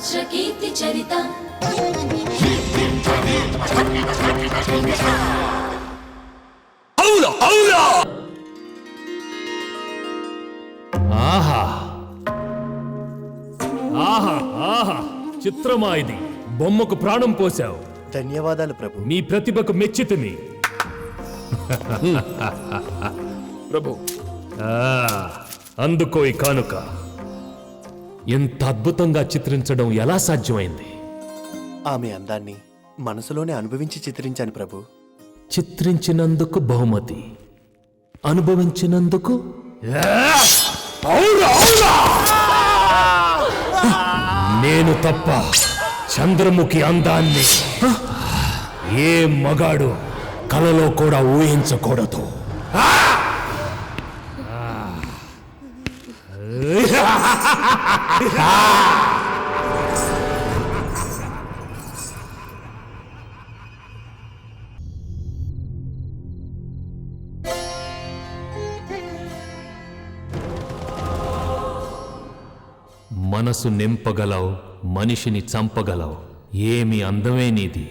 सहस्रकीर्ति चरिता ఆహా ఆహా ఆహా చిత్రమా ఇది. బొమ్మకు ప్రాణం పోశావు. ధన్యవాదాలు ప్రభు. మీ ప్రతిభకు మెచ్చితిని. ప్రభు, అందుకో ఈ కానుక. ఎంత అద్భుతంగా చిత్రించడం ఎలా సాధ్యమైంది? ఆమె అందాన్ని మనసులోనే అనుభవించి చిత్రించాను ప్రభు. చిత్రించినందుకు బహుమతి, అనుభవించినందుకు నేను తప్ప చంద్రముఖి అందాన్ని ఏ మగాడు కలలో కూడా ఊహించకూడదు. మనసు నింపగలవు, మనిషిని చంపగలవు. ఏమి అందమే నీది.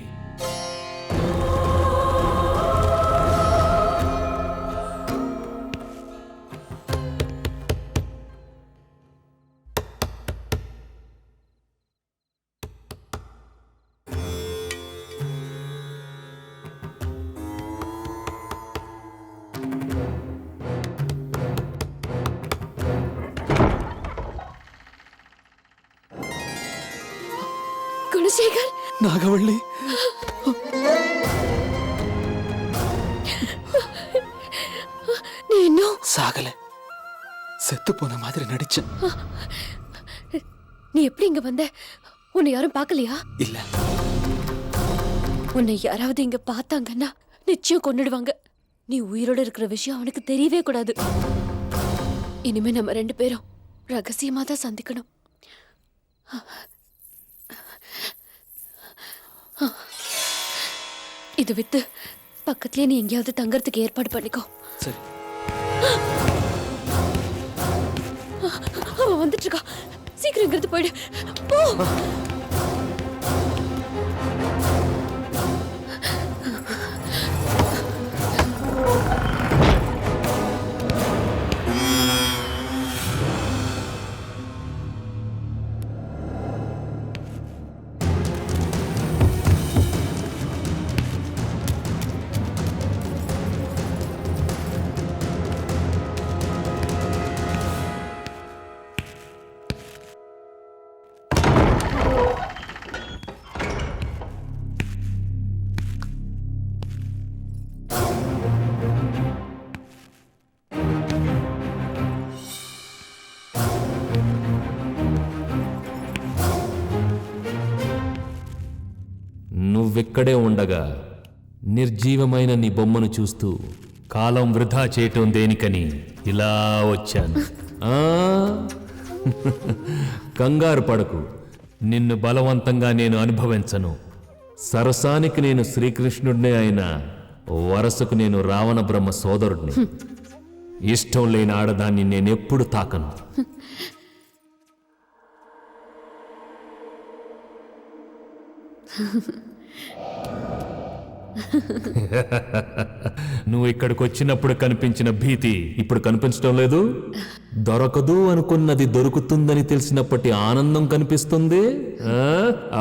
గుణశేఖర్, నాగవల్లి, నేను சாகல, செத்து போன மாதிரி நடிச்சேன். நீ எப்படி இங்க வந்த? உன்னை யாரும் பார்க்கலையா? இல்ல. உன்னை யாராவது இங்க பார்த்தாங்கன்னா நிச்சயம் கொன்னுடுவாங்க. நீ உயிரோட இருக்கிற விஷயம் அவனுக்கு தெரியவே கூடாது. இனிமே நம்ம 2 பேரும் ரகசியமா தான் சந்திக்கணும். இது வித்து பக்கத்துலயே நீ எங்கேயாவது தங்கறதுக்கு ஏற்பாடு பண்ணிக்கோ. சரி. அவன் வந்துட்டு இருக்கா. சீக்கிரம் இங்கிருந்து போயிடு. போ. నువ్వెక్కడే ఉండగా నిర్జీవమైన నీ బొమ్మను చూస్తూ కాలం వృధా చేయటం దేనికని ఇలా వచ్చాను. కంగారు పడకు, నిన్ను బలవంతంగా నేను అనుభవించను. సరసానికి నేను శ్రీకృష్ణుడినే అయినా వరసకు నేను రావణ బ్రహ్మ సోదరుడిని. ఇష్టం లేని ఆడదాన్ని నేనెప్పుడు తాకను. నువ్వు ఇక్కడికి వచ్చినప్పుడు కనిపించిన భీతి ఇప్పుడు కనిపించడం లేదు. దొరకదు అనుకున్నది దొరుకుతుందని తెలిసినప్పటి ఆనందం కనిపిస్తుంది.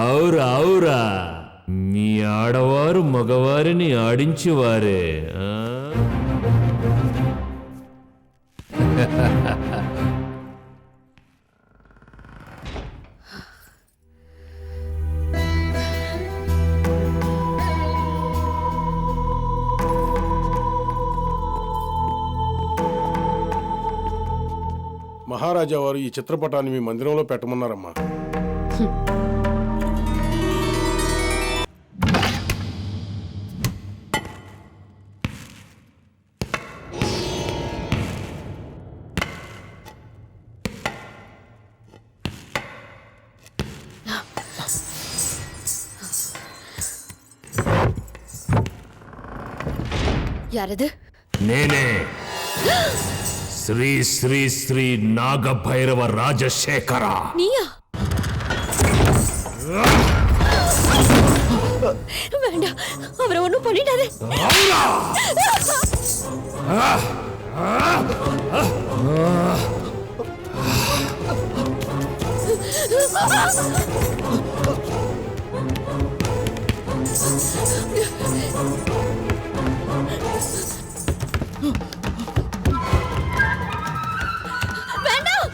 అవురా అవురా, మీ ఆడవారు మగవారిని ఆడించేవారే. మహారాజా వారు ఈ చిత్రపటాన్ని మీ మందిరంలో పెట్టమన్నారమ్మా. யாரது? నేనే శ్రీ శ్రీ శ్రీ నాగభైరవ రాజశేఖర. நீயா? வேண்டாம், அவரை ஒண்ணும் பண்ணிடாதே. வேண்டாம்,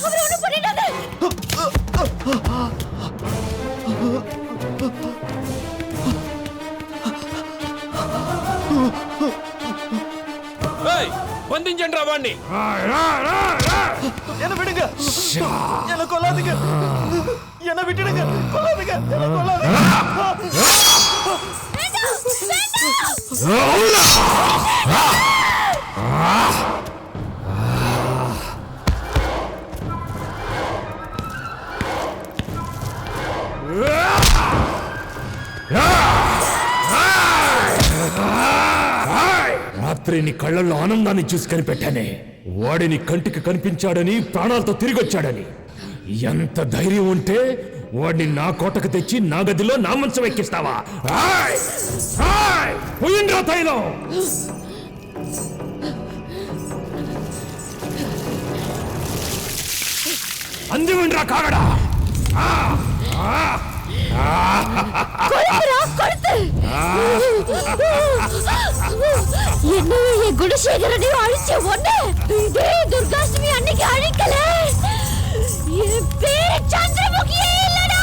அவரை ஒண்ணும் பண்ணிடாதே. బంధించండి వాణ్ణి. என்ன விடுங்க, என்ன கொல்லாதீங்க, என்ன விட்டுடுங்க, கொல்லாதீங்க, என்ன கொல்லாதீங்க. రాత్రి నీ కళ్ళల్లో ఆనందాన్ని చూసి కనిపెట్టానే. వాడిని కంటికి కనిపించాడని, ప్రాణాలతో తిరిగొచ్చాడని. ఎంత ధైర్యం ఉంటే వాడిని నా కోటకు తెచ్చి నా గదిలో నా మంచం ఎక్కిస్తావా? పోయిండ్రా తైలం. అందివిండ్రా కాగడా. என்னவே என் குணசேகரனையும் அழிச்ச ஒண்ணு இதே துர்காஷ்டமி அன்னைக்கு அழிக்கல. என் பேரு சந்திரமுகியே இல்லடா.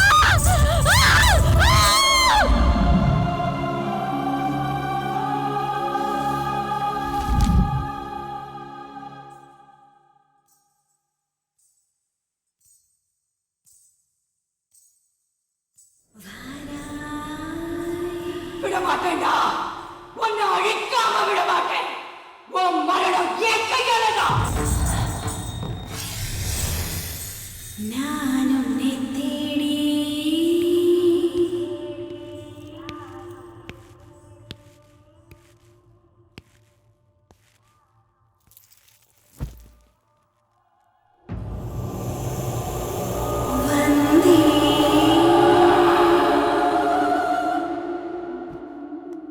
விடமாட்டேன்டா, உன்னை அழிக்காம விடமாட்டேன். உன் மரணம் என் கையாலதான். நான் உன்னை தேடி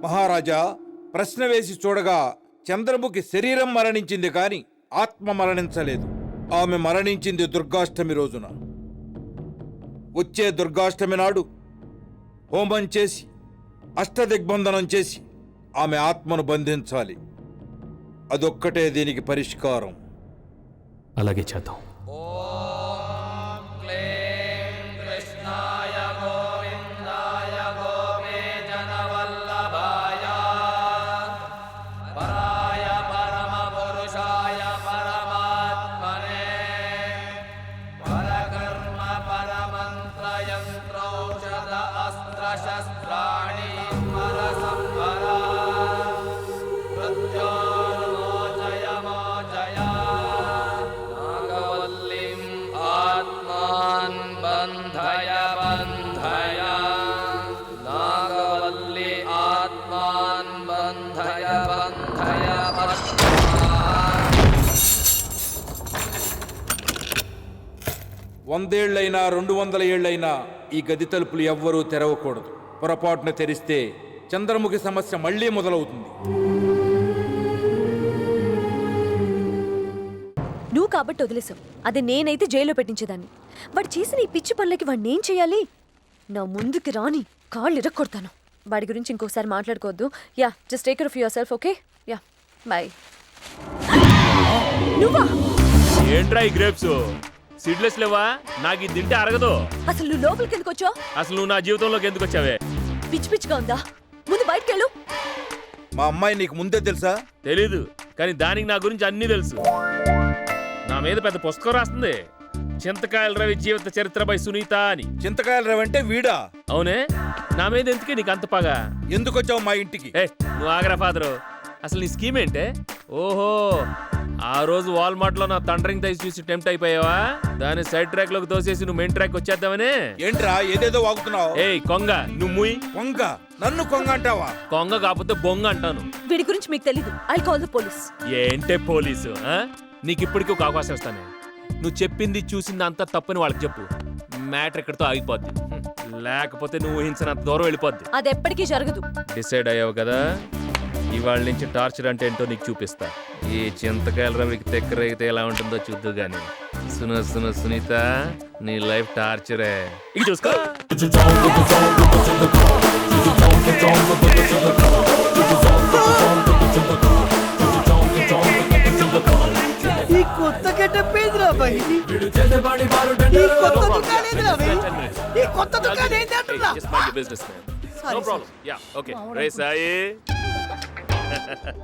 మహారాజా, ప్రశ్న వేసి చూడగా చంద్రముఖి శరీరం మరణించింది కాని ఆత్మ మరణించలేదు. ఆమె మరణించింది దుర్గాష్టమి రోజున. వచ్చే దుర్గాష్టమి నాడు హోమం చేసి అష్టదిగ్బంధనం చేసి ఆమె ఆత్మను బంధించాలి. అదొక్కటే దీనికి పరిష్కారం. అలాగే చేద్దాం. వందేళ్లైనా 200 ఏళ్లైనా ఈ గది తలుపులు ఎవ్వరూ తెరవకూడదు. పొరపాటున తెరిస్తే చంద్రముఖి సమస్య మళ్లీ మొదలవుతుంది. నువ్వు కాబట్టి వదిలేసావు. అదే నేనైతే జైల్లో పెట్టించేదాన్ని. వాడు చేసిన ఈ పిచ్చి పనులకి వాడిని ఏం చేయాలి? నా ముందుకి రాని కాళ్ళు ఇరక్కొడతాను. వాడి గురించి ఇంకొకసారి మాట్లాడుకోవద్దు. Yeah, just take care of yourself. Okay, yeah, bye. నువ్వా? ఏంట్రా ఈ గ్రేప్స్? సీడ్లెస్ లేవా? నాకు ఇది తింటే అరగదు. అసలు నువ్వు లోపలికి ఎందుకు వచ్చావు? అసలు నువ్వు నా జీవితంలోకి ఎందుకు వచ్చావే? పిచ్చి పిచ్చిగా ఉందా? ముందు బయటకు వెళ్ళు. మా అమ్మాయి నీకు ముందే తెలుసా? తెలీదు, కానీ దానికి నా గురించి అన్నీ తెలుసు. నా మీద పెద్ద పుస్తకం రాస్తుంది, చింతకాయల రవి జీవిత చరిత్ర బై సునీత అని. చింతకాయల రవి అంటే వీడా? అవునే, నా మీద ఎందుకే నీకు అంత పగా? ఎందుకు వచ్చావు మా ఇంటికి? నువ్వు ఆగరా ఫాదరు. అసలు నీ స్కీమ్ ఏంటే? ఓహో, ఆ రోజు వాల్మార్ట్ లో నా తండ్రింగ్ దయచి చూసి టెంప్ట్ అయిపోయావా? దాన్ని సైడ్ ట్రాక్ లోకి తోసేసి నువ్వు మెయిన్ ట్రాక్ వచ్చేద్దామనే. ఏంట్రా ఏదేదో వాగుతున్నావు? ఏయ్ కొంగ, నువ్వు ముయ్. కొంగ? నన్ను కొంగ అంటావా? కొంగ కాకపోతే బొంగ అంటాను. వీడి గురించి మీకు తెలీదు. I call the police. ఏంటే పోలీసు? నీకు ఇప్పటికీ ఒక అవకాశం ఇస్తానే. నువ్వు చెప్పింది చూసింది అంతా తప్పని వాళ్ళకి చెప్పు. మ్యాటర్ ఇక్కడితో ఆగిపోద్ది. లేకపోతే నువ్వు ఊహించినంత దూరం వెళ్ళిపోద్ది. అది ఎప్పటికీ జరగదు. డిసైడ్ అయ్యావు కదా, ఇవాళ నుంచి టార్చర్ అంటే ఏంటో నీకు చూపిస్తా. ఈ చింతకాయల రవికి తెక్కరైతే ఎలా ఉంటుందో చూద్దు గాని. సునీత, నీ లైఫ్ టార్చరే. ఇక చూసుకో. ఈ కొత్త గెటప్ ఏందిరా భయ్? ఈ కొత్త దుకాణం ఏందిరా భయ్? ఈ కొత్త దుకాణం ఏంది అంటున్నా? Just mind your business, man. No problem. Yeah, okay. రే సాయి.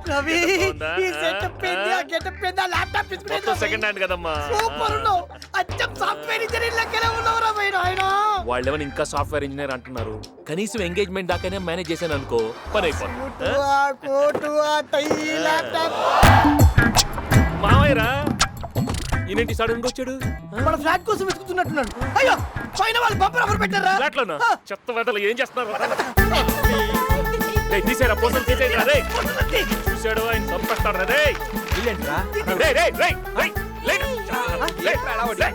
రవి, బాగుందా? ఈ సెటప్ ఏంది? ఆ గెటప్ ఏంది? ఆ ల్యాప్టాప్ తీసుకునేది మొత్తం సెకండ్ హ్యాండ్ కదమ్మా. సూపర్ ఉన్నావు. అచ్చం సాఫ్ట్వేర్ ఇంజనీర్ లెక్కనే ఉన్నావురా భయ్ నాయనా. వాళ్ళేమని ఇంకా సాఫ్ట్వేర్ ఇంజనీర్ అంటున్నారు. కనీసం ఎంగేజ్మెంట్ దాకానే మేనేజ్ చేశాను అనుకో, పని అయిపోతుంది. ఆ కోటు, ఆ టై, ల్యాప్టాప్. మావయ్యరా, ఈయనేంటి సడన్ గా వచ్చాడు? మన ఫ్లాట్ కోసం వెతుకుతున్నట్టున్నాడు. అయ్యో, పైన వాళ్ళు బంపర్ ఆఫర్ పెట్టారా? ఫ్లాట్లోనా? చెత్త వెదలు ఏం చేస్తున్నారు? తీసేరా, పోసం తీసేయరా. రే చూసాడు, ఆయన చంపేస్తాడు. రే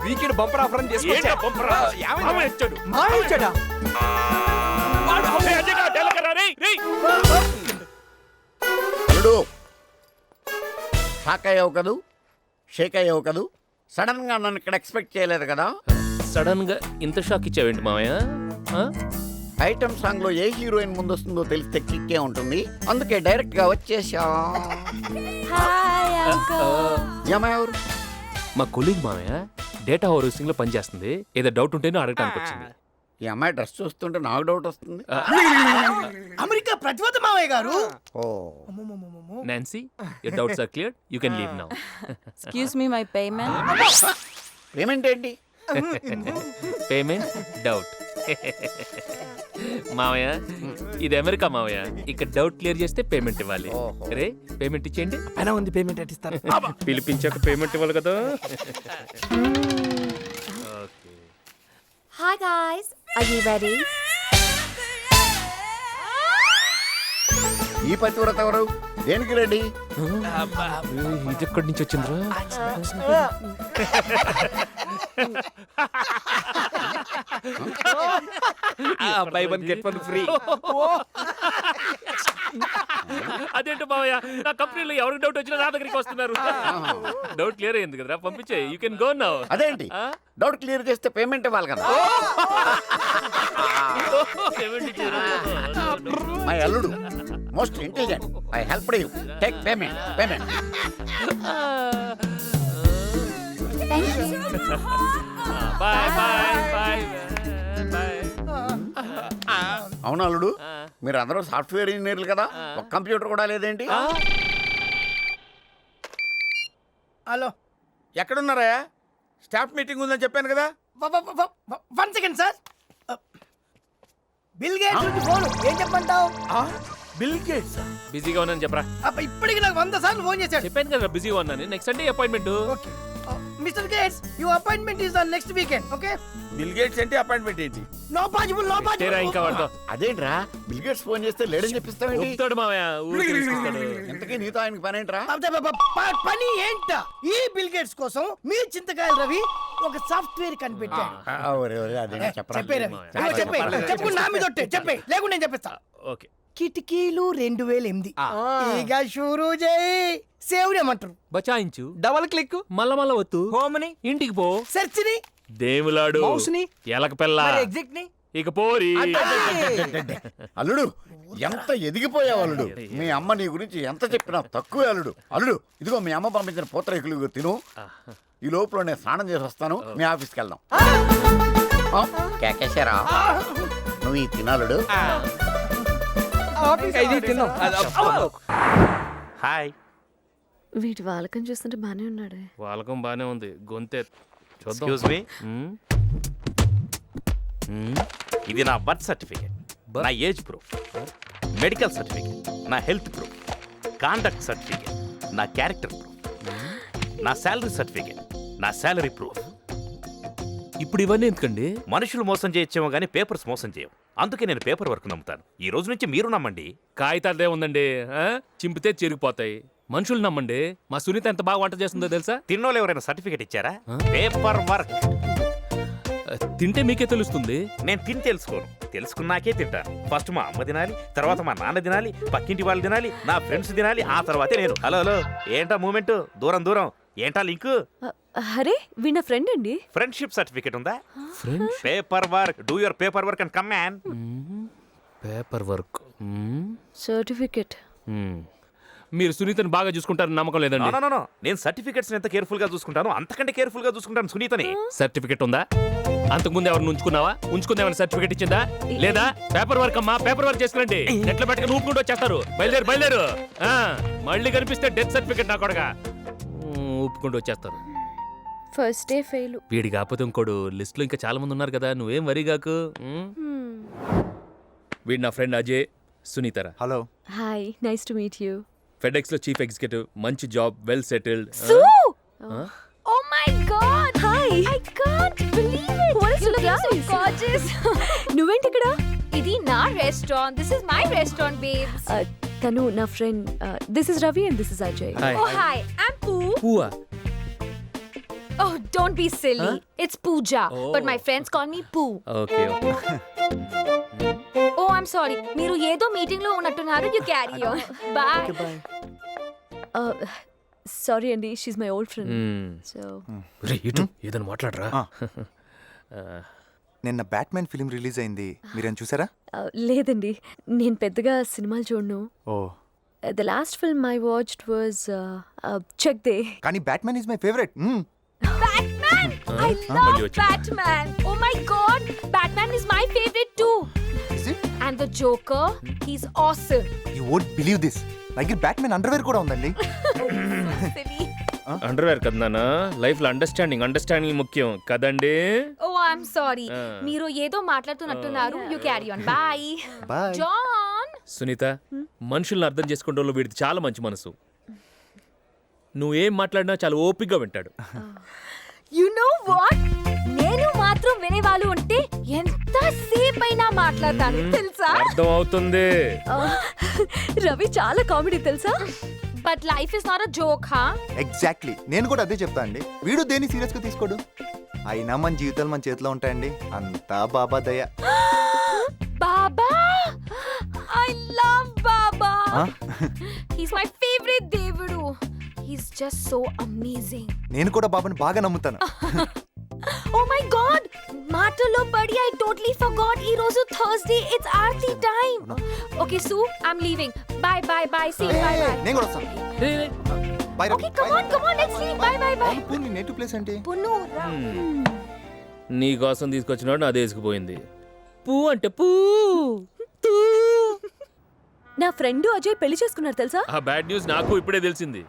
వీకెండ్ బంపర్ ఆఫర్ అని ఏంటా బంపరా? మామయ్య వచ్చాడు. మాయించాడా? అల్లుడు, షాక్ అయ్యావు కదూ, షేక్ అయ్యావు కదూ. సడన్ గా నన్ను ఇక్కడ ఎక్స్పెక్ట్ చేయలేదు కదా. సడన్ గా ఇంత షాక్ ఇచ్చావేంటి మామయ్య? ఐటమ్ సాంగ్ లో ఏ హీరోయిన్ ముందు వస్తుందో తెలిస్తే కిక్కే ఉంటుంది, అందుకే డైరెక్ట్ గా వచ్చేసా. ఎవరు? మా కొలీగ్ మామయ్య డేటా హౌసింగ్ లో పనిచేస్తుంది. ఏదో డౌట్ ఉంటేనే అడగటానికి వచ్చింది. ఈ అమ్మాయి డ్రెస్ చూస్తుంటే నాకు డౌట్ వస్తుంది. అమెరికా ప్రతివత మావయ్య గారు. ఓ, Nancy, your doubts are cleared. You can leave now. Excuse me, my payment. Payment ఏంటి? Payment doubt. మామయ్య, ఇది అమెరికా మామయ్య. ఇక్కడ డౌట్ క్లియర్ చేస్తే పేమెంట్ ఇవ్వాలి. ఓహో. రే పేమెంట్ ఇచ్చేయండి. పైన ఉంది పేమెంట్ అట్టిస్తారు. పిలిపించాక పేమెంట్ ఇవ్వాలి కదా. Hi guys, are you ready? ఈ పతివ్రత ఎవరు? దేనికి రెడీ? ఇది ఎక్కడి నుంచి వచ్చిందిరా? By one get one free. అదేంటి మామయ్య, నా కంపెనీలో ఎవరికి డౌట్ వచ్చినా నా దగ్గరికి వస్తున్నారు. డౌట్ క్లియర్ అయింది కదరా, పంపించే. You can go now. అదేంటి డౌట్ క్లియర్ చేస్తే పేమెంట్ ఇవ్వాలి కదా. మై అల్లుడు most intelligent. I help you. Take payment. Bye bye bye bye. అవును అల్లుడు, మీరు అందరూ సాఫ్ట్వేర్ ఇంజనీర్లు కదా, ఒక కంప్యూటర్ కూడా లేదేంటి? హలో, ఎక్కడున్నారా? స్టాఫ్ మీటింగ్ ఉందని చెప్పాను కదా. 1 సెకండ్ సార్. బిల్ గేట్స్ నుంచి ఫోన్. ఏం చెప్పంటావు? Bill gates. బిజీగా ఉన్నాను చెప్పరా. ఇప్పటికి నాకు 100 సార్లు ఫోన్ చేశాడు. చెప్పాను కదా బిజీగా ఉన్నాను. Next Sunday appointment. Okay mister gates, your appointment is on next weekend. Okay, bill gates ఏంటి, అపాయింట్మెంట్ ఏంటి? నో పాజిబుల్, నో తేరా ఇంకా వాడతా. అదేంట్రా, బిల్ గేట్స్ ఫోన్ చేస్తే లేడని చెప్పిస్తావేంటి? చెప్తాడు మామయ్య, ఊరికి తీసుకొస్తాడు. ఇంతకీ నీతో ఆయనకి పని ఏంట్రా? పని ఏంట? ఈ బిల్ గేట్స్ కోసం మీ చింతకాయల రవి ఒక సాఫ్ట్వేర్ కనిపెట్టాడు. అదే చెప్పరా. చెప్పే రవి, చెప్పే చెప్పు. నా మీద ఒట్టే చెప్పే, లేకుండా నేను చెప్పేస్తా. ఓకే. కిటికీలు 2008. ఇక షురూ చేయి. సేవ్ చేయమంటారు. బచాయించు. Double click. మల్ల వత్తు. హోమ్ ని. ఇంటికి పో. సెర్చ్ ని. దేవులాడు. మౌస్ ని. ఎలక పిల్ల. ఎగ్జిట్ ని. ఇక పోరి. అల్లుడు, ఎంత ఎదిగిపోయావు అల్లుడు. మీ అమ్మ నీ గురించి ఎంత చెప్పినా తక్కువే అల్లుడు. అల్లుడు, ఇదిగో మీ అమ్మ పంపించిన పూతరేకులు తిను. ఈ లోపల నేను స్నానం చేసి వస్తాను. మీ ఆఫీస్కి వెళ్దాం. కేకేశారా నువ్వు ఈ తినాలుడు. హాయ్. వీటి వాలకం చూస్తుంటే బానే ఉన్నాడే. వాలకం బానే ఉంది. గొంతే చూద్దాం. ఎక్స్క్యూజ్ మీ, ఇది నా బర్త్ సర్టిఫికేట్, నా ఏజ్ ప్రూఫ్, మెడికల్ సర్టిఫికేట్, నా హెల్త్ ప్రూఫ్, కాండక్ట్ సర్టిఫికేట్, నా క్యారెక్టర్ ప్రూఫ్, నా శాలరీ సర్టిఫికేట్, నా శాలరీ ప్రూఫ్. ఇప్పుడు ఇవన్నీ ఎందుకండి? మనుషులు మోసం చేయొచ్చేమో కానీ పేపర్స్ మోసం చేయవు. అందుకే నేను పేపర్ వర్క్ నమ్ముతాను. ఈ రోజు నుంచి మీరు నమ్మండి. కాగితాలదే ఉందండి, చింపితే చిరిగిపోతాయి. మనుషులు నమ్మండి. మా సునీత ఎంత బాగా వంట చేస్తుందో తెలుసా? తిన్నోళ్ళు ఎవరైనా సర్టిఫికేట్ ఇచ్చారా? Paper work. తింటే మీకే తెలుస్తుంది. నేను తిని తెలుసుకున్నాకే తింటాను. ఫస్ట్ మా అమ్మ తినాలి, తర్వాత మా నాన్న తినాలి, పక్కింటి వాళ్ళు తినాలి, నా ఫ్రెండ్స్ తినాలి, ఆ తర్వాతే నేను. హలో హలో, ఏంటా మూమెంట్? దూరం దూరం ఏంటా లింక్? అరే వీణ ఫ్రెండ్ అండి. ఫ్రెండ్షిప్ సర్టిఫికేట్ ఉందా? Paper work, do your paper work and come man. Paper work certificate. మీరు సునీతని బాగా చూసుకుంటారని నమ్మకం లేదండి. నో, నేను సర్టిఫికేట్స్ ఎంత కేర్ఫుల్ గా చూసుకుంటాను, అంతకంటే కేర్ఫుల్ గా చూసుకుంటాను సునీతని. సర్టిఫికేట్ ఉందా? అంతకుముందు ఎవరిని ఉంచుకున్నావా? ఉంచుకుంది ఏమైనా సర్టిఫికేట్ ఇచ్చిందా? లేదా? పేపర్ వర్క్ అమ్మా, పేపర్ వర్క్ చేసుకురండి. నెట్లో పెట్టుకుని ఊపుకుంటూ వచ్చేస్తారు. బయలుదేరు. మళ్ళీ కనిపిస్తే డెత్ సర్టిఫికేట్ నా కొడగా ఊపుకుంటూ వచ్చేస్తారు. First day fail. వీడి కాకపోతే ఇంకోడు లిస్ట్ లో ఇంకా చాలా మంది ఉన్నారు కదా, నువ్వేం వరీ కాకు. వీడు నా ఫ్రెండ్ అజయ్, సునీతరా. Hello. Hi, nice to meet you. FedEx లో చీఫ్ ఎగ్జిక్యూటివ్, మంచి job, well settled. Oh my god! Hi! I can't believe it! What is You your looking so place? gorgeous! నువ్వేంటి ఇక్కడ? ఇది నా restaurant. This is my restaurant, babes. తను నా friend. This is Ravi and this is Ajay. Oh hi, I'm Poo. పూవా? Oh, don't be silly. It's Pooja, but my friends call me Poo. Okay. Oh, I'm sorry. మీరు ఏదో meeting లో ఉన్నట్టున్నారు. You carry on. Bye. Sorry అండి, she's my old friend. So ఏదైనా మాట్లాడరా. నిన్న batsmen film release అయింది, మీరేం చూసారా? లేదండి, నేను పెద్దగా సినిమాలు చూడను. Oh. The last film I watched was Chak De. కానీ Batman is my favourite. Batman! I love Batman. Oh my god, Batman is my favorite too. Is it? And the Joker, he's awesome. You won't believe this. నా దగ్గర batsmen underwear కూడా ఉందండి. Silly. Underwear కదా నాన్న, life లో understanding ముఖ్యం కదండి. Oh, I'm sorry. మీరు ఏదో మాట్లాడుతున్నట్టున్నారు. You carry on. Bye. Bye. John. Sunitha, మనుషుల్ని అర్థం చేసుకుంటే వీడిది చాలా మంచి మనసు. నువ్వేం మాట్లాడినా చాలా ఓపిగ్గా వింటాడు. You know what? నేను మాత్రం వినేవాళ్ళు ఉంటే ఎంత సేపు అయినా మాట్లాడతాను తెలుసా? అర్థం అవుతుంది. రవి చాలా కామెడీ తెలుసా? But life is not a joke, huh? Exactly, నేను కూడా అదే చెప్తా అండి. వీడు దేన్ని సీరియస్ గా తీసుకోడు. అయినా మన జీవితాలు మన చేతిలో ఉంటాయండి, అంతా బాబా దయ. బాబా, I love Baba. He's my favorite దేవుడు. He's just so amazing. నేను కూడా బాబాని బాగా నమ్ముతాను. Oh my god, మాటలో పడి I totally forgot. ఈ రోజు Thursday, it's Aarti time. Okay, Sue, I'm leaving. Bye. See you. Bye. నేను కూడా వస్తాను. Bye. Okay, come on, let's leave. Bye. నీ నేటివ్ ప్లేస్ ఏంటి? పును రా. నీ కోసం తీసుకొచ్చినాడు, నా దేసుకుపోయింది. పూ అంటే పూ. నా ఫ్రెండ్ అజయ్ పెళ్లి చేసుకున్నారు తెలుసా? ఆ బ్యాడ్ న్యూస్ నాకు ఇప్పుడే తెలిసింది.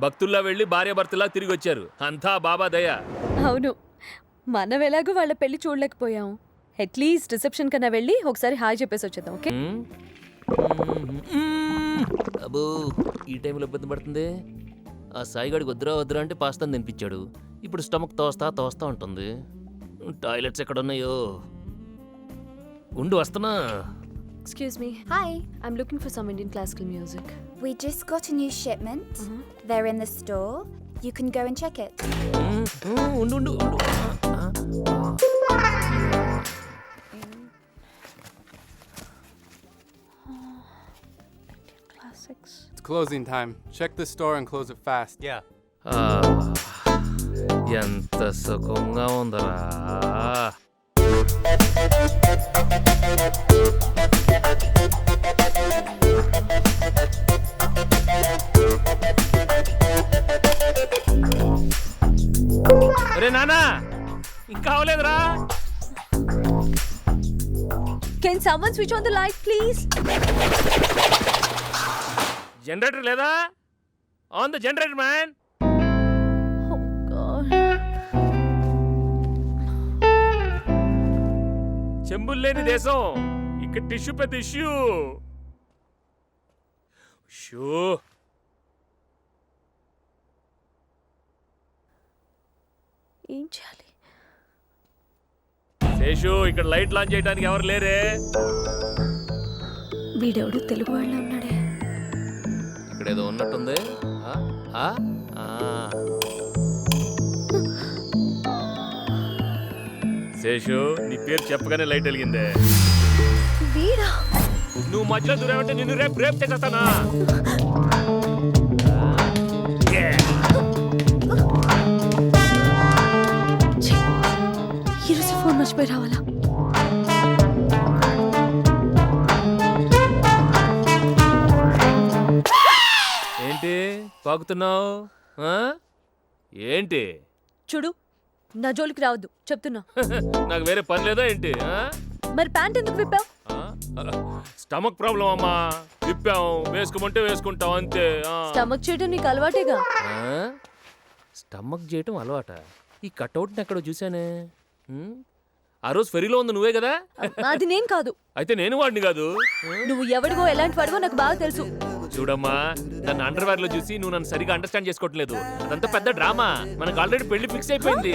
భక్తుల్లా వెళ్ళి భార్యాభర్తలా తిరిగి వచ్చారు. అంతా బాబా దయ. అవును, మనం ఎలాగో వాళ్ళ పెళ్లి చూడలేకపోయాం. అట్లీస్ట్ రిసెప్షన్ కన్నా వెళ్ళి ఒకసారి హాయ్ చెప్పేసి వచ్చేద్దాం. ఓకే? అబ్బో, ఈ టైంలో ఇబ్బంది పడుతుంది. ఆ సాయిగాడికి వద్దురా అంటే పాస్తాను తినిపించాడు. ఇప్పుడు స్టమక్ తోస్తా ఉంటుంది. టాయిలెట్స్ ఎక్కడ ఉన్నాయో ఉండి వస్తున్నా. Excuse me. Hi. I'm looking for some Indian classical music. We just got a new shipment. They're in the store. You can go and check it. ఉండు. Classics. It's closing time. Check the store and close it fast. Yeah. ఎంత సుఖంగా ఉందరా. అరే నానా, ఇంకా అవలేదురా. Can someone switch on the light, please? Generator లేదా? On the generator man. Oh God. చెంబులు లేని దేశం, ఇక్కడ టిష్యూ పెద్ద ఇష్యూ. ఏం చేయాలి? శేషు, ఇక్కడ లైట్ లాంచ్ చేయడానికి ఎవరు లేరే? వీడెవడు తెలుగు వాళ్ళ ఉన్నాడే. ఇక్కడ ఏదో ఉన్నట్టుంది. శేషు నీ పేరు చెప్పగానే లైట్ వెలిగిందే. వీడా? నువ్వు మధ్యలో దూరావంటే నిన్ను రేపు రేపు చేసేస్తానా? ఈరోజు ఫోన్ మర్చిపోయి రావాలా? ఏంటి పాకుతున్నావు? ఏంటి? చూడు, నా జోలికి రావద్దు చెప్తున్నా. నాకు వేరే పని లేదా ఏంటి? మరి ప్యాంట్ ఎందుకు విప్పావు? స్టమక్ ప్రాబ్లం అమ్మా. విప్పాం, వేసుకోమంటే వేసుకుంటాం అంతే. స్టమక్ చేయడం నీకు అలవాటేగా. స్టమక్ చేయటం అలవాట? ఈ కట్అవుట్ని ఎక్కడో చూసానే. ఆ రోజు ఫెరీలో ఉంది నువ్వే కదా? అది నేను కాదు. అయితే నేను వాడిని కాదు. నువ్వు ఎవడిగో ఎలాంటి వాడిగో నాకు బాగా తెలుసు. చూడమ్మా, నన్ను అండర్వేర్ లో చూసి నువ్వు నన్ను సరిగా అండర్స్టాండ్ చేసుకోవట్లేదు. అదంతా పెద్ద డ్రామా. మనకు ఆల్రెడీ పెళ్లి ఫిక్స్ అయిపోయింది.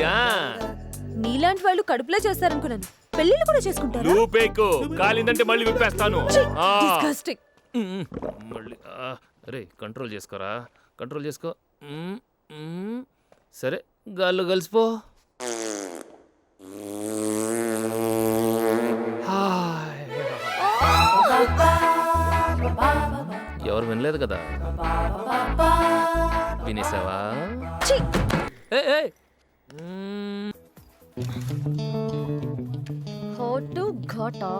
నీలాంటి వాళ్ళు కడుపులో చేస్తారనుకున్నాను. పెళ్లిళ్ళు కూడా చేసుకుంటారు. లూపేకు కాలిందంటే మళ్ళీ విప్పేస్తాను. మళ్ళీ అరే కంట్రోల్ చేసుకోరా, కంట్రోల్ చేసుకో. సరే గాల్లో కలిసిపో. ఎవరు వినలేదు కదా? వినేసావా? హాటు ఘాటా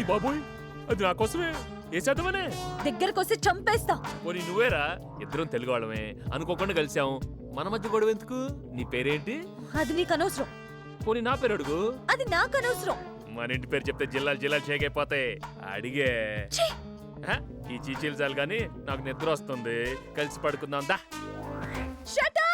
బాబోయ్, అది నా కోసమే వేసేద్దామనే. దగ్గరకు వస్తే చంపేస్తా. పోనీ నువ్వేరా? ఇద్దరం తెలుగు వాళ్ళమే, అనుకోకుండా కలిసాం. మన మధ్య గొడవ ఎందుకు? నీ పేరేంటి? అది నీకు అనవసరం. పోనీ నా పేరు అడుగు. అది నాకు అనవసరం. మన ఇంటి పేరు చెప్తే జిల్లాలు జిల్లాలు షేక్ అయిపోతాయి. అడిగే ఈ చీచీలు చాలు గాని నాకు నిద్ర వస్తుంది. కలిసి పడుకుందాం దా. Shut up!